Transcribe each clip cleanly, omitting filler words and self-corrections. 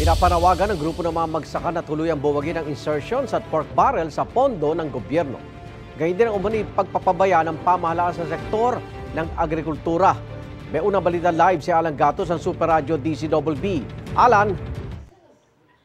Pinapanawagan ng grupo ng mga magsaka na tuluyang buwagin ang insertions at pork barrel sa pondo ng gobyerno. Gayun din ang umano'y pagpapabaya ng pamahalaan sa sektor ng agrikultura. May unang balita live si Alan Gatos ng Super Radio DCWB. Alan?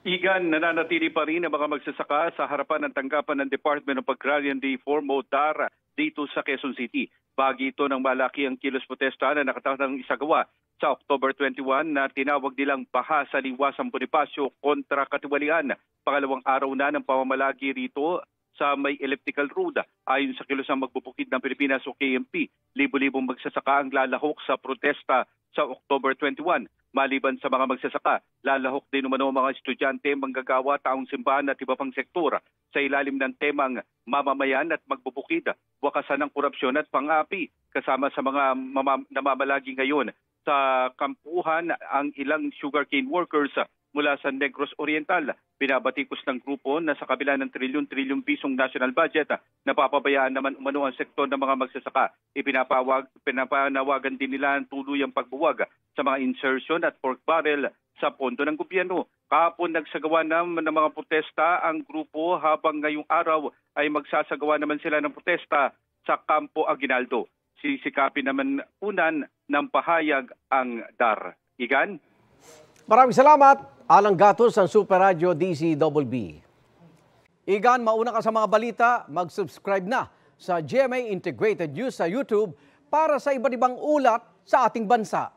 Igan, nananatili pa rin ang mga magsasaka sa harapan ng tanggapan ng Department of Agrarian Reform o DAR dito sa Quezon City. Bahagi ito ng malaki ang kilos protesta na nakatakdang isagawa sa October 21 na tinawag nilang Baha sa Liwasang Bonifacio kontra Katiwalian. Pangalawang araw na ng pamamalagi rito sa may elliptical road. Ayon sa Kilosang Magbubukid ng Pilipinas o KMP, libo-libong magsasaka ang lalahok sa protesta sa October 21. Maliban sa mga magsasaka, lalahok din umano mga estudyante, manggagawa, taong simbahan at iba pang sektor sa ilalim ng temang mamamayan at magbubukid, wakasan ng korupsyon at pang-api. Kasama sa mga namamalagi ngayon sa kampuhan ang ilang sugarcane workers mula sa Negros Oriental. Binabatikos ng grupo na sa kabila ng trilyon-trilyong pisong national budget, napapabayaan naman umano ang sektor ng mga magsasaka. Pinapanawagan din nila ang tuluyang pagbuwag sa mga insertion at pork barrel sa pondo ng gobyerno. Kahapon nagsagawa naman ng mga protesta ang grupo, habang ngayong araw ay magsasagawa naman sila ng protesta sa Campo Aguinaldo. Sisikapin naman unan ng pahayag ang DAR. Igan? Maraming salamat, Alan Gatos ng Super Radio DCWB. Igan, mauna ka sa mga balita, mag-subscribe na sa GMA Integrated News sa YouTube para sa iba't ibang ulat sa ating bansa.